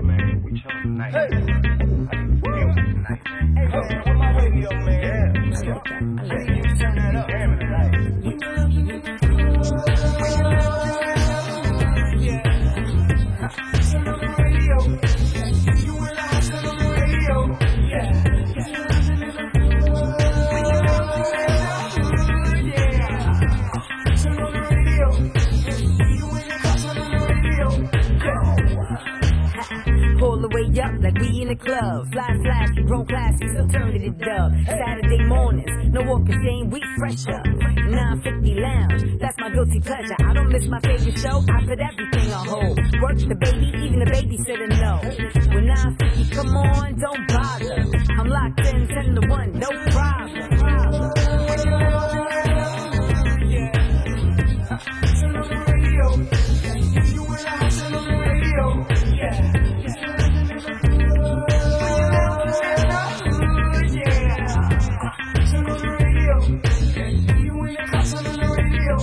out, man. We chilling tonight. Hey. Music tonight, man. Hey, man, where my radio, man? Yeah. Turn that up. Damn it tonight. Turn on the radio. You and I turn on the radio. Yeah. Turn on the radio. You and your car turn on the radio. Pull the way up like we in the club. Fly flashy, grown classy, so turn to the dub. Saturday mornings, no walking shame, we fresh up. 950 Lounge, that's my guilty pleasure. I don't miss my favorite show, I put everything on hold. Work the baby, even the babysitter know. When 950 come on, don't bother. I'm locked in 10 to 1, no problem. Turn on the radio. You and I turn on the radio. Yeah. Turn on the radio. You and your car turn on the radio.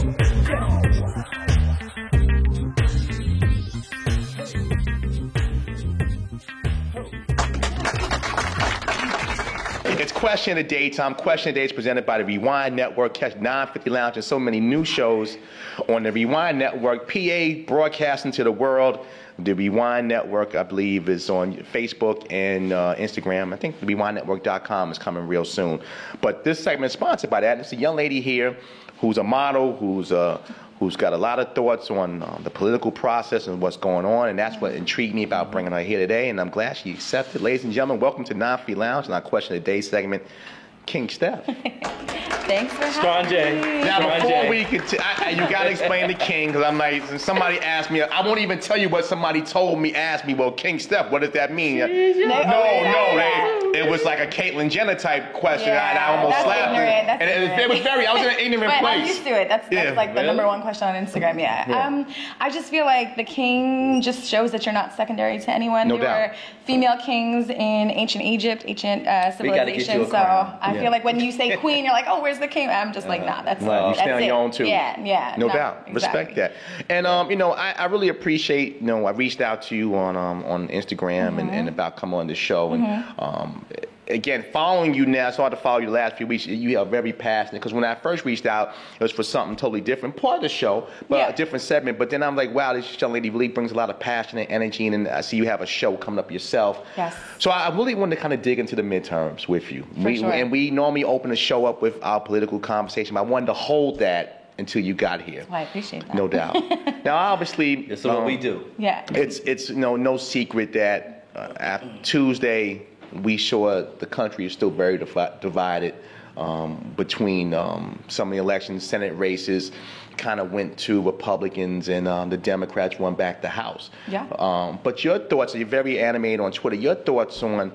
It's Question of the Day time. Question of the Day is presented by the Rewind Network. Catch 950 Lounge and so many new shows on the Rewind Network. PA broadcasting to the world. The Rewind Network, I believe, is on Facebook and Instagram. I think rewindnetwork.com is coming real soon. But this segment is sponsored by that. It's a young lady here who's a model, who's got a lot of thoughts on the political process and what's going on, and that's what intrigued me about bringing her here today, and I'm glad she accepted. Ladies and gentlemen, welcome to 950 Lounge and our Question of the Day segment, King Steph. Thanks for Strong having J. me. Now, before we continue, you got to explain the King, because I'm like, somebody asked me, I won't even tell you what somebody told me, asked me, well, King Steph, what does that mean? No, it was like a Caitlyn Jenner type question. Yeah, I almost slapped ignorant. it. And it was I was in an ignorant but place. I'm used to it. That's like the number one question on Instagram, yeah. I just feel like the king just shows that you're not secondary to anyone. No there doubt. were female kings in ancient Egypt, ancient civilization. So I feel like when you say queen, you're like, oh, where's the king? I'm just like, nah, that's right. You stand on it. your own too. Yeah. No doubt. Exactly. Respect that. And I really appreciate. I reached out to you on Instagram and about coming on the show and again, following you now, so I started to follow you the last few weeks. You are very passionate, because when I first reached out, it was for something totally different, part of the show, but a different segment. But then I'm like, wow, this young lady really brings a lot of passion and energy, and I see you have a show coming up yourself. Yes. So I really wanted to kind of dig into the midterms with you. Sure. And we normally open the show up with our political conversation, but I wanted to hold that until you got here. Well, I appreciate that. No doubt. Now, obviously, This is what we do. Yeah. it's no secret that after Tuesday, we saw the country is still very divided between some of the elections. Senate races kind of went to Republicans, and the Democrats won back the House. Yeah. But your thoughts, you're very animated on Twitter, your thoughts on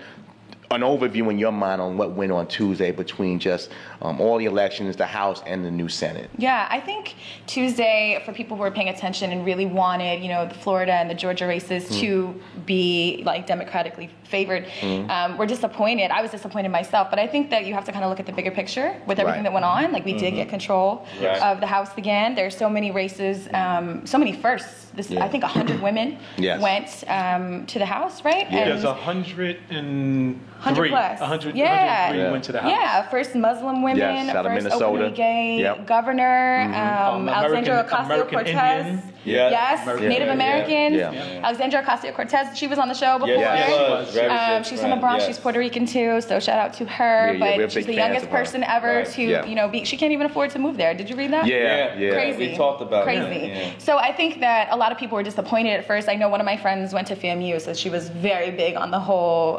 an overview in your mind on what went on Tuesday between just all the elections, the House, and the new Senate. Yeah, I think Tuesday, for people who were paying attention and really wanted, the Florida and the Georgia races to be like democratically favored, were disappointed. I was disappointed myself, but I think that you have to kind of look at the bigger picture with everything that went on. Like we did get control of the House again. There's so many races, so many firsts. I think 100 women went to the House, right? Yeah. There's 103 plus. 103 went to the House. Yeah, first Muslim women, out of first Minnesota. openly gay governor, Alexandria Ocasio-Cortez. Yes, Native Americans. Alexandria Ocasio-Cortez, she was on the show before. She's from the Bronx. She's Puerto Rican too, so shout out to her. But she's the youngest person ever to, be. She can't even afford to move there. Did you read that? Yeah. Crazy. We talked about crazy. it. So I think that a lot of people were disappointed at first. I know one of my friends went to FAMU, so she was very big on the whole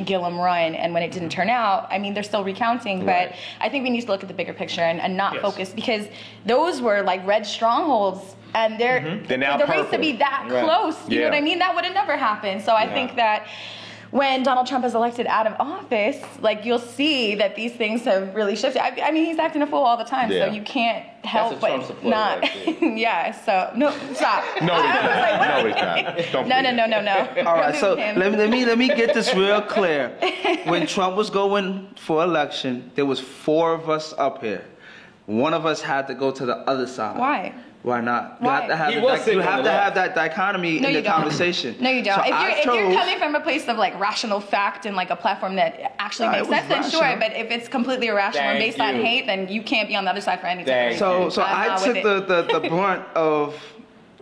Gillum run. And when it didn't turn out, I mean, they're still recounting, but I think we need to look at the bigger picture and not focus, because those were like red strongholds. And they're the race to be that close, you know what I mean? That would have never happened. So I think that when Donald Trump is elected out of office, like you'll see that these things have really shifted. I mean, he's acting a fool all the time, so you can't help but not. So no, stop. No, he's not. No. All right, so let me get this real clear. When Trump was going for election, there was 4 of us up here. One of us had to go to the other side. Why? Why not? Why? You have to have, He was you signaling have to that. have that dichotomy No, in you the don't. conversation. No, you don't. So If you're coming from a place of like rational fact and like a platform that actually No, makes it was sense, then sure. rational. But if it's completely irrational and Thank based on you. hate, then you can't be on the other side for any Thank time. So I'm I not took with it. the brunt of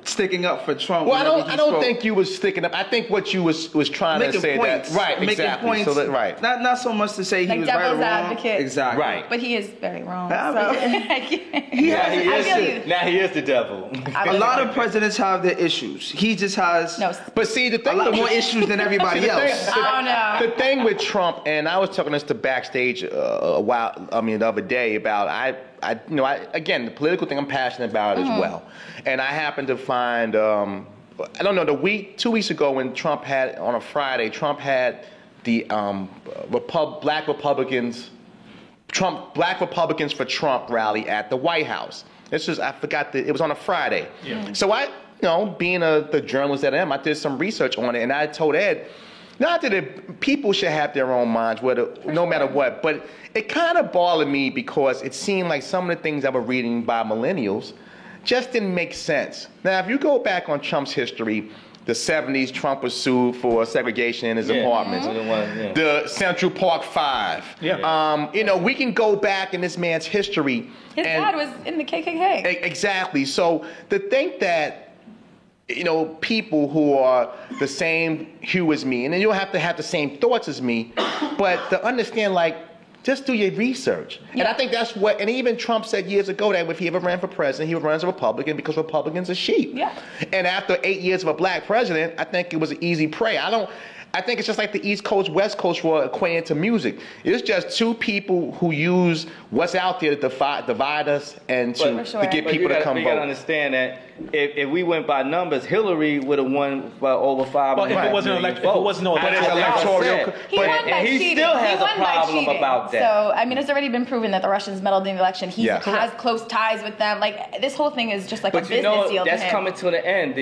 sticking up for Trump. Well, whenever he I don't spoke. think you was sticking up. I think what you was trying making to say points. that right, Making exactly. points. So that, right. Not so much to say he Like was right or devil's wrong. advocate. Exactly. Right. But he is very wrong. I So mean, I can't- He Now has he an is. I feel issue. you. Now he is the devil. A lot of presidents have their issues. He just has No, But see, the a thing lot with more issues than everybody the thing- else. I don't know. The thing with Trump, and I was talking this to backstage the other day about again, the political thing I'm passionate about as well. And I happened to find, I don't know, 2 weeks ago when Trump had, on a Friday, Trump had the Black Republicans for Trump rally at the White House. I forgot it was on a Friday. Yeah. So being the journalist that I am, I did some research on it, and I told Ed, not that people should have their own minds, no matter what, but it kind of bothered me because it seemed like some of the things I was reading by millennials just didn't make sense. Now, if you go back on Trump's history, the 70s, Trump was sued for segregation in his apartments. Yeah. The Central Park Five. Yeah. We can go back in this man's history. His dad was in the KKK. Exactly. So to think that, people who are the same hue as me, and then you don't have to have the same thoughts as me, but to understand, just do your research. And I think that's what, and even Trump said years ago that if he ever ran for president, he would run as a Republican because Republicans are sheep. Yeah. And after 8 years of a black president, I think it was an easy prey. I think it's just like the East Coast, West Coast were equated to music. It's just two people who use what's out there to divide us and to get people to come vote. You got to understand that if we went by numbers, Hillary would have won by over 5 Well, if million it wasn't votes. if it wasn't no But it's election. electoral. He won by and he cheating. still has He a won by problem cheating. about that. So, I mean, it's already been proven that the Russians meddled in the election. He Yeah. has close ties with them. Like, this whole thing is just like a But you business know, deal that's to him. coming to the end.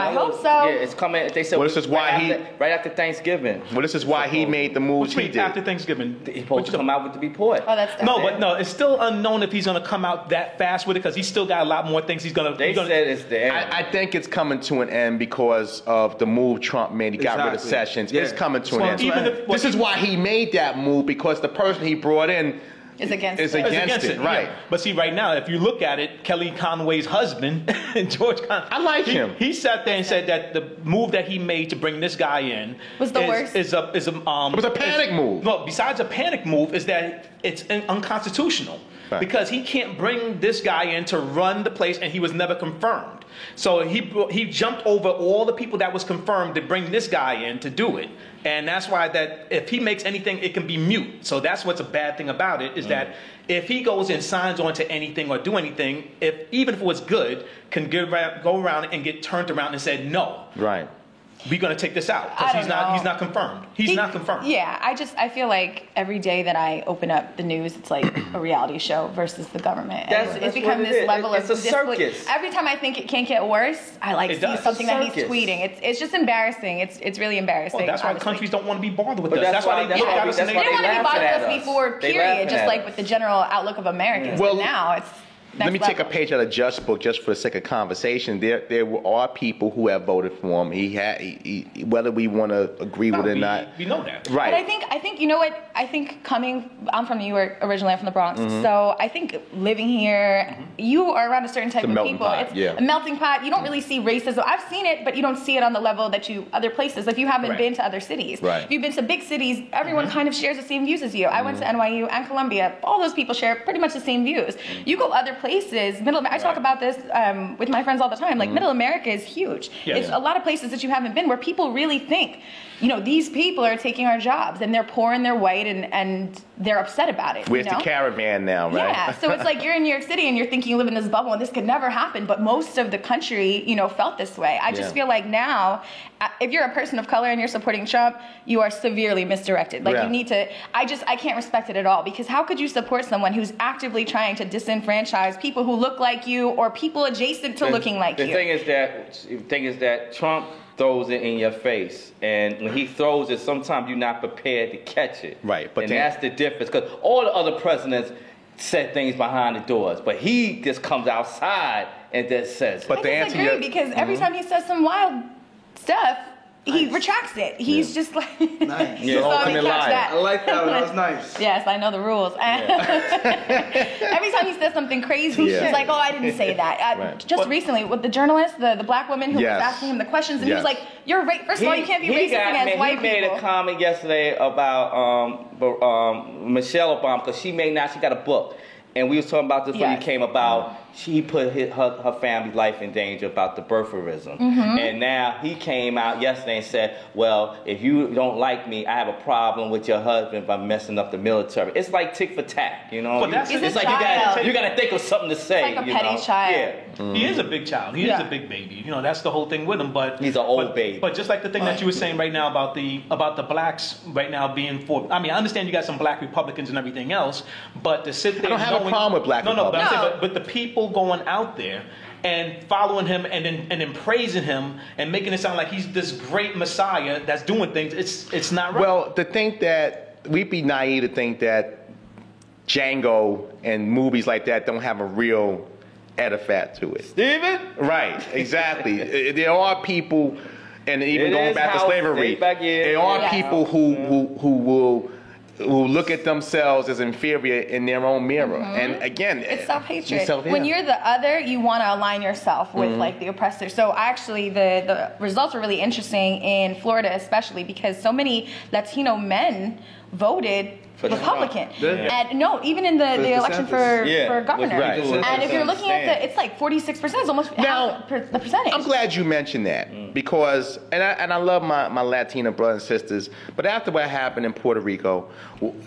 I hope so. Yeah, it's coming. They said Well, this is why right after Thanksgiving. Well, this is why he made the moves Which he week did. after Thanksgiving? He's supposed to come out with the report. Oh, that's No, definitely- but no, it's still unknown if he's going to come out that fast with it because he's still got a lot more things he's going to. They said it's the end. I think it's coming to an end because of the move Trump made. He got rid of Exactly. Sessions. Yeah. It's coming to an Well, end. even if- This is why he made that move, because the person he brought in is against is it. against it, right? Yeah. But see, right now, if you look at it, Kelly Conway's husband, George Conway, I like him. He sat there and said that the move that he made to bring this guy in Was the worst. It was a panic move. Well, besides a panic move, is that it's unconstitutional. Right. Because he can't bring this guy in to run the place, and he was never confirmed. So he jumped over all the people that was confirmed to bring this guy in to do it. And that's why that if he makes anything, it can be mute. So that's what's a bad thing about it, is that if he goes and signs on to anything or do anything, even if it was good, can go around and get turned around and said, no, Right. we're going to take this out. I Because don't he's know. not confirmed. He's not confirmed. Yeah, I feel like every day that I open up the news, it's like a reality show versus the government. And That's it's become what it this is. level It's of a circus. Every time I think it can't get worse, I It see does. something that he's Circus. tweeting. It's just embarrassing. It's really embarrassing. Well, that's why honestly. countries don't want to be bothered with But us. that's why- they that's why got we- us that's in why They their- don't want to be laughing bothered at with us us. before, They period. laughing Just at like us. with the general outlook of Americans. Well, but now it's Let me next take a level. page out of Just Book just for the sake of conversation. There are people who have voted for him. He whether we want to agree with it or not. We know that. Right. But I think you know what? I think I'm from New York originally. I'm from the Bronx, so I think living here, you are around a certain type It's a of melting people. pot, It's yeah. a melting pot. You don't really see racism. I've seen it, but you don't see it on the level that other places. If you haven't Right. been to other cities, Right. if you've been to big cities, everyone kind of shares the same views as you. I went to NYU and Columbia. All those people share pretty much the same views. You go other places, I talk about this with my friends all the time. Like Middle America is huge. Yeah. It's a lot of places that you haven't been where people really think, these people are taking our jobs and they're poor and they're white and they're upset about it. Where's you know? the caravan now, right? Yeah, so it's like you're in New York City and you're thinking you live in this bubble and this could never happen, but most of the country, felt this way. I just Yeah. feel like now, if you're a person of color and you're supporting Trump, you are severely misdirected. Like Yeah. you need to, I can't respect it at all, because how could you support someone who's actively trying to disenfranchise people who look like you or people adjacent to looking like the you? The thing is that Trump throws it in your face, and when he throws it, sometimes you're not prepared to catch it. Right, but and then- that's the difference. Because all the other presidents, said things behind the doors, but he just comes outside and just says. But the I answer, disagree because every time he says some wild stuff, he retracts it. He's just like, Nice. Yeah, so ultimate liar. I like that one. That was nice. Yes, I know the rules. Every time he says something crazy, Yeah. he's like, "Oh, I didn't say that." Right. Just recently, with the journalist, the black woman who Yes. was asking him the questions, and he Yes. was like, "You're right. First of all, you can't be racist against white He made people." a comment yesterday about Michelle Obama because she got a book, and we was talking about this when Yes. he came about. She put her family's life in danger about the birtherism. Mm-hmm. And now he came out yesterday and said, well, if you don't like me, I have a problem with your husband by messing up the military. It's like tick for tack, you know? But that's- He's it's a like child. you gotta think of something to say. It's like a you petty know? child. Yeah. He is a big child. He is Yeah. a big baby. You know, that's the whole thing with him. But He's an old baby. But just like the thing that you were saying right now about the blacks right now being for. I mean, I understand you got some black Republicans and everything else, but to sit there, I don't have a problem with black But I'm Republicans. saying, but the people going out there and following him and then praising him and making it sound like he's this great messiah that's doing things. It's not right. Well, to think that we'd be naive to think that Django and movies like that don't have a real edifact to it. Steven? Right, exactly. There are people, and even It going is back to how- slavery, back in. there are Yeah. people who look at themselves as inferior in their own mirror. And again, It's self-hatred. self-hatred. When you're the other, you want to align yourself with like the oppressor. So actually, the results were really interesting in Florida, especially because so many Latino men voted For Republican. Trump. Yeah. And no, even in the election for Yeah. governor. Right. And if you're looking at it's like 46%, it's almost Now, half the percentage. I'm glad you mentioned that because, and I love my Latino brothers and sisters, but after what happened in Puerto Rico,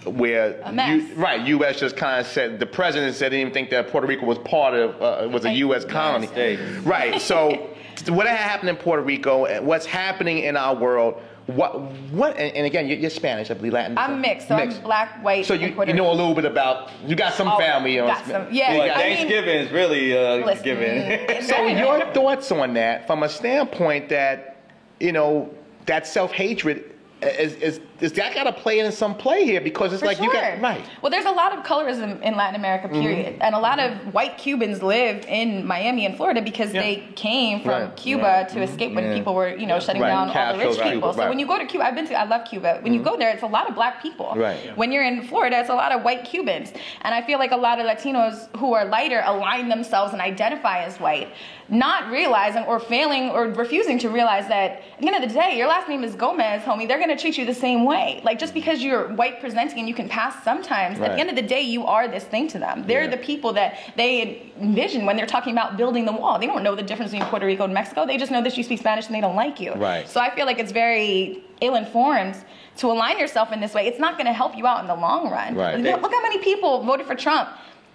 where A mess. U.S. just kind of said, the president said he didn't even think that Puerto Rico was part of, was a U.S. colony. States. Right, so what happened in Puerto Rico, and what's happening in our world, and again, you're Spanish, I believe, Latin. I'm mixed, so I'm black, white, So and you Puerto know a Rican. little bit about, you got some Oh, family. got some, yeah. Well, I mean, Thanksgiving is really listen, giving. So your thoughts on that from a standpoint that, you know, that self-hatred is that got to play in some play here because it's For like sure. you got, right. Well, there's a lot of colorism in Latin America, period. And a lot of white Cubans live in Miami and Florida because Yeah. they came from Right. Cuba to escape when people were, shutting Right. down all the Castro's rich people. Cuba, So right. when you go to Cuba, I love Cuba. When you go there, it's a lot of black people. Right. When you're in Florida, it's a lot of white Cubans. And I feel like a lot of Latinos who are lighter align themselves and identify as white, not realizing or failing or refusing to realize that at the end of the day, your last name is Gomez, homie. They're going to treat you the same way. Like just because you're white presenting and you can pass sometimes, at Right. the end of the day, you are this thing to them. They're the people that they envision when they're talking about building the wall. They don't know the difference between Puerto Rico and Mexico. They just know that you speak Spanish and they don't like you. Right. So I feel like it's very ill-informed to align yourself in this way. It's not going to help you out in the long run. Right. Look how many people voted for Trump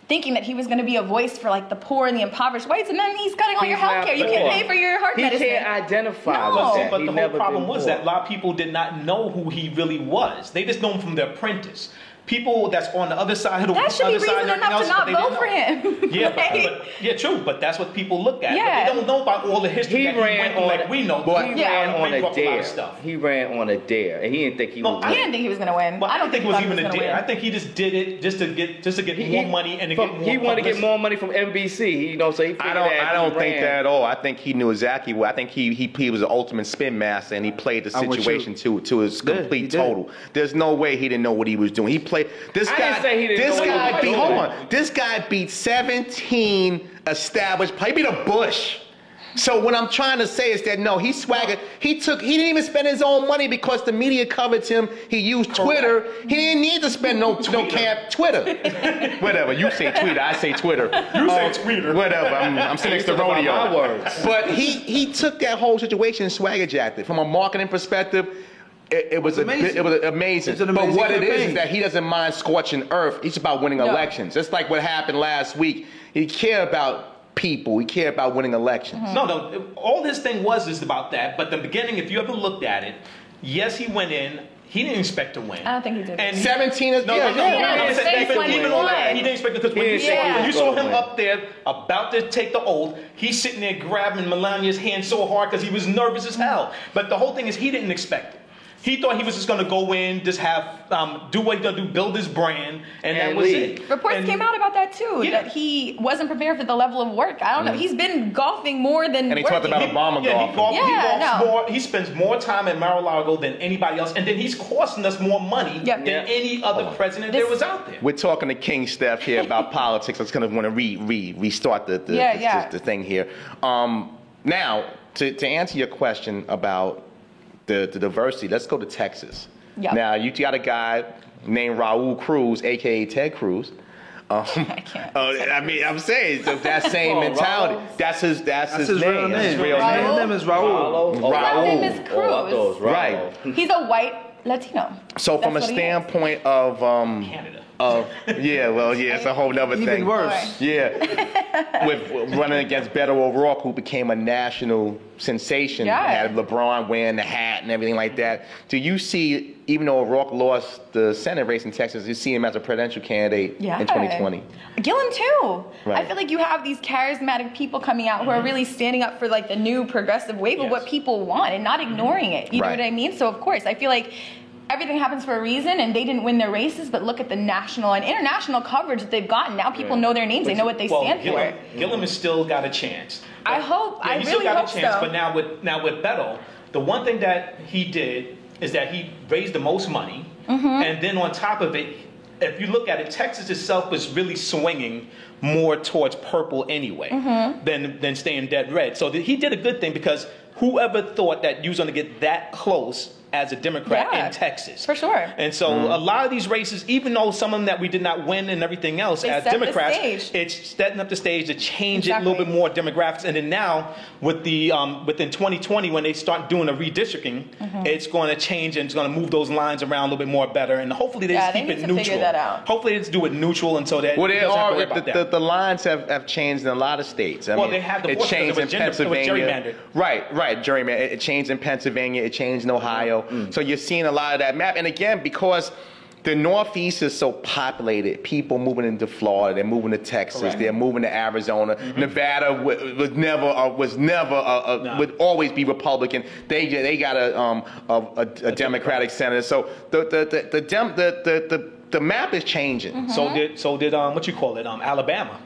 thinking that he was going to be a voice for like the poor and the impoverished whites, and then he's cutting all your health care. You can't pay for your heart He medicine. can't identify No. with that. But He the whole never problem been was poor. that a lot of people did not know who he really was. They just know him from The Apprentice. People that's on the other side of the That should be other side reason of everything enough to else, not but they vote for didn't him. know. Yeah, Right? but true. But that's what people look at. Yeah. But they don't know about all the history He that he ran went through on like we know. Boy, He Yeah. ran on Big a up lot of dare. stuff. He ran on a dare, and he didn't think he No, would He win. didn't think he was going to win. Well, I don't think it was he even a gonna dare. win. I think he just did it just to get more money and to get more He wanted to get publicity. more money from NBC. So he. I don't think that at all. I think he knew exactly what. I think he was an ultimate spin master, and he played the I'm with situation you. to his Yeah, he complete did. total. There's no way he didn't know what he was doing. He played this I guy. didn't say he didn't know what he was beat. doing. Hold on. This guy beat 17 established. He beat a Bush. So what I'm trying to say is that no, he swaggered. He didn't even spend his own money because the media covered him. He used Twitter. He didn't need to spend no Twitter. Whatever. You say Twitter, I say Twitter. You say Twitter. Whatever. I'm sitting next to You took rodeo. my words. But he took that whole situation and swagger jacked it. From a marketing perspective, it was amazing. it was amazing. It's an But amazing what it campaign. is that he doesn't mind scorching earth. He's about winning elections. Just like what happened last week. He cared about people. He cared about winning elections. No. All this thing is about that. But the beginning, if you ever looked at it, yes, he went in. He didn't expect to win. I don't think he did. And 17 is No, yeah. I'm saying even on that, he didn't expect it because when He you didn't think he when you was saw gonna him win. up there about to take the oath, he's sitting there grabbing Melania's hand so hard because he was nervous as hell. But the whole thing is he didn't expect it. He thought he was just going to go in, just have do what he's going to do, build his brand, and that was leave. it. Reports And- came out about that too, Yeah. that he wasn't prepared for the level of work. I don't know. He's been golfing more than And he talked working. about Obama Yeah, golfing. he Yeah, golfs no. more. He spends more time at Mar-a-Lago than anybody else, and then he's costing us more money Yep. than any other president there was out there. We're talking to King Steph here about politics. I just kind of want to restart the thing here. Now, to answer your question about the diversity, let's go to Texas. Yep. Now, you got a guy named Raul Cruz, a.k.a. Ted Cruz. I can't. I mean, I'm saying that same Oh, mentality. Raul. That's his That's his name. real That's his name. real His name. real name is Raul. His real name is Oh, I thought it was Cruz. Right. He's a white Latino. So from a That's what he is. standpoint of Canada. it's a whole nother thing. Even worse. Yeah, with running against Beto O'Rourke, who became a national sensation, Yeah. had LeBron wearing the hat and everything like that. Do you see, even though O'Rourke lost the Senate race in Texas, you see him as a presidential candidate Yeah. in 2020? Gillum too. Right. I feel like you have these charismatic people coming out who are really standing up for like the new progressive wave of Yes. what people want and not ignoring it. You know Right. what I mean? So of course, I feel like everything happens for a reason, and they didn't win their races, but look at the national and international coverage that they've gotten. Now people know their names, they know what they stand for. Gillum has still got a chance. I hope- I he really still got hope a chance. so. But now with Beto, the one thing that he did is that he raised the most money, and then on top of it, if you look at it, Texas itself was really swinging more towards purple anyway than staying dead red. So he did a good thing, because whoever thought that you was going to get that close as a Democrat Yeah, in Texas. for sure. And so a lot of these races, even though some of them that we did not win and everything else They as set the Democrats, stage. it's setting up the stage to change it a Exactly. little bit more demographics. And then now with the within 2020, when they start doing a redistricting, it's going to change, and it's going to move those lines around a little bit more better. And hopefully they Yeah, just they keep need it to neutral. figure that out. Hopefully they just do it neutral, and so that Well, you they don't have to are. worry about that. The lines have changed in a lot of states. I Well, mean, they have the it force because changed it in was it was Pennsylvania. gerrymandered. Right, gerrymandered. It changed in Pennsylvania. It changed in Ohio. So you're seeing a lot of that map. And again, because the Northeast is so populated, people moving into Florida, they're moving to Texas, Correct. they're moving to Arizona. Nevada was never would always be Republican. They got a Democratic senator. So the map is changing. So did what you call it, Alabama.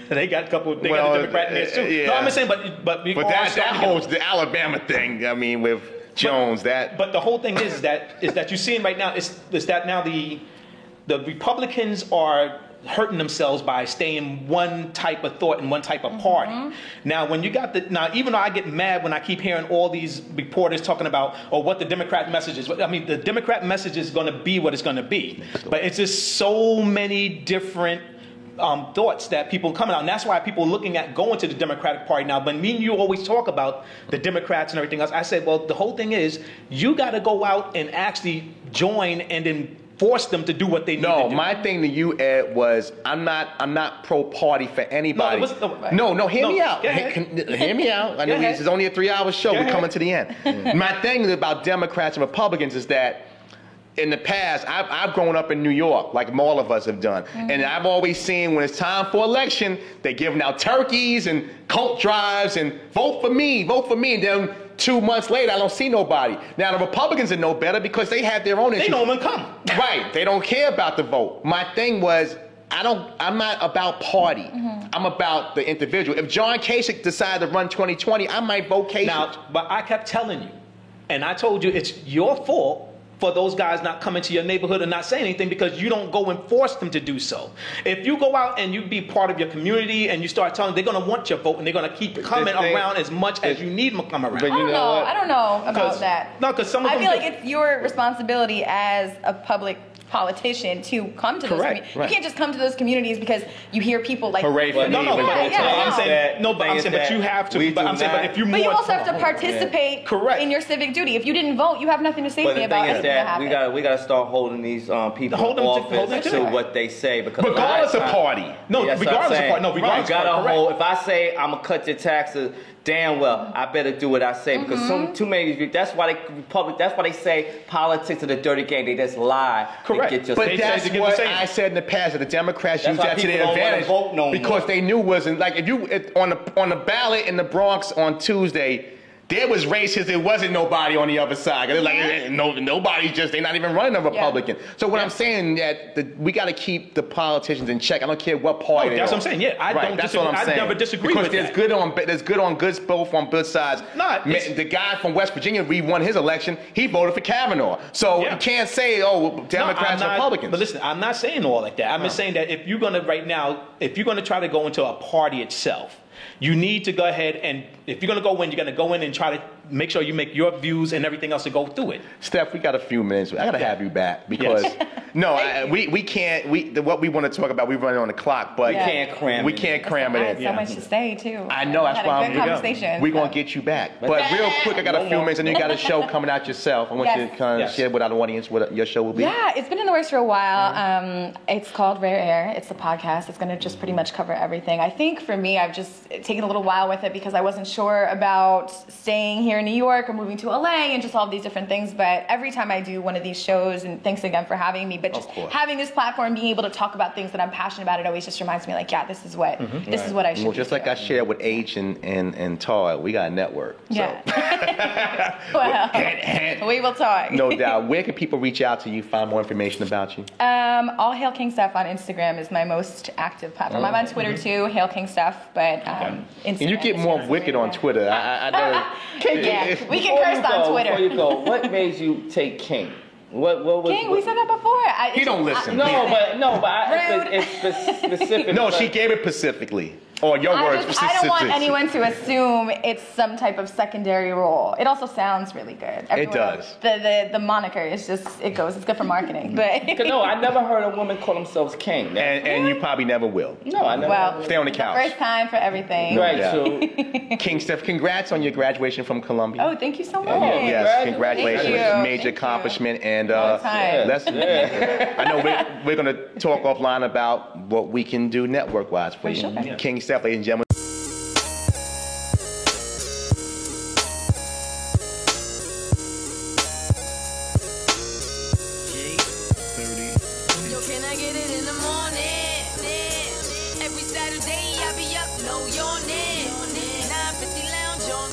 They got a couple. They got a Democrat in there too. yeah. No, I'm just saying, but we But all that starting to get- holds the Alabama thing. I mean, with Jones, But the whole thing is that you're seeing right now is that now the Republicans are hurting themselves by staying one type of thought and one type of party. Now, when you got even though I get mad when I keep hearing all these reporters talking about what the Democrat message is. I mean, the Democrat message is going to be what it's going to be. But it's just so many different thoughts that people coming out, and that's why people are looking at going to the Democratic Party now. But me and you always talk about the Democrats and everything else. I said, well, the whole thing is you got to go out and actually join and then force them to do what they need to do. my thing to you, Ed, was I'm not pro party for anybody. No, hear me out. Go ahead. Hear me out. I know Go ahead. this is only a 3-hour show. Go We're ahead. coming to the end. My thing about Democrats and Republicans is that in the past, I've grown up in New York, like all of us have done. And I've always seen when it's time for election, they're giving out turkeys and coat drives and vote for me. And then 2 months later, I don't see nobody. Now, the Republicans are no better because they have their own issues. They don't even come. Right. They don't care about the vote. My thing was, I'm not about party. I'm about the individual. If John Kasich decided to run 2020, I might vote Kasich. Now, but I kept telling you, and I told you it's your fault for those guys not coming to your neighborhood and not saying anything because you don't go and force them to do so. If you go out and you be part of your community and you start telling them, they're going to want your vote and they're going to keep coming around as much as you need them to come around. But I don't know. I don't know about 'Cause- that. no, 'cause some of I them feel do. like it's your responsibility as a public politician to come to those Correct, communities. right. You can't just come to those communities because you hear people like Hooray for No, me. no, with but vote yeah, Trump. yeah. I'm saying, no, but Thing I'm is saying, but that you have to. we But do I'm saying, but not- if you But you more also have to pro- participate Correct. in your civic duty. If you didn't vote, you have nothing to say But to me the about thing is anything that that happened. we gotta start holding these people Hold in them to- office hold them to to it. what they say because Regardless of party. No, That's what I'm regardless of saying. part. No, regardless you of gotta part. Correct. hold. If I say I'm gonna cut your taxes, damn well I better do what I say because too many. That's why That's why they say politics is a dirty game. They just lie. Correct. And get your But They that's said to get what the same. I said in the past, that the Democrats That's use why that to people their don't wanna advantage vote no because more. they knew wasn't like if you on the ballot in the Bronx on Tuesday, there was racists. There wasn't nobody on the other side. They're like, nobody's just. They're not even running a Republican. So what I'm saying that we got to keep the politicians in check. I don't care what party. That's what I'm saying. Yeah, I don't disagree. I never disagree because with there's that. there's good on both on both sides. The guy from West Virginia, we won his election. He voted for Kavanaugh. So you can't say, Democrats, Republicans. But listen, I'm not saying all like that. I'm just saying that if you're gonna try to go into a party itself, you need to go ahead and, if you're going to go in, you're going to go in and try to make sure you make your views and everything else to go through it. Steph, we got a few minutes. I got to have you back because, we can't, what we want to talk about, we run on the clock, but we can't cram I it had in. so much to say, too. I know, that's why we're going to get you back. But real quick, I got a few minutes, and you got a show coming out yourself. I want you to kind of share with our audience what your show will be. Yeah, it's been in the works for a while. It's called Rare Air. It's a podcast. It's going to just pretty much cover everything. I think for me, I've just taken a little while with it because I wasn't sure about staying here in New York or moving to LA and just all these different things. But every time I do one of these shows, and thanks again for having me, but just having this platform, being able to talk about things that I'm passionate about, it always just reminds me like, this is what I should do. Well, just like I shared with H and Todd, we got a network. Yeah. Well, we will talk. No doubt. Where can people reach out to you, find more information about you? All Hail King Stuff on Instagram is my most active platform. I'm on Twitter too, Hail King Stuff, but Instagram. And you get more wicked on Twitter. I know. We can curse on Twitter. Before you go, what made you take King? What was King? We said that before. He don't listen. It's specific. No, she gave it specifically. Or your words specifically. I don't want anyone to assume it's some type of secondary role. It also sounds really good. It does. The moniker is just, it's good for marketing. But no, I never heard a woman call themselves King. And you probably never will. No, I never. Well, stay on the couch. First time for everything. Right, so. King Steph, congrats on your graduation from Columbia. Oh, thank you so much. Yes, congratulations. Major accomplishment. And I know we're going to talk offline about what we can do network-wise for you. Sure. King Steph, ladies and gentlemen. Every Saturday I be up, know your name. 950 Lounge on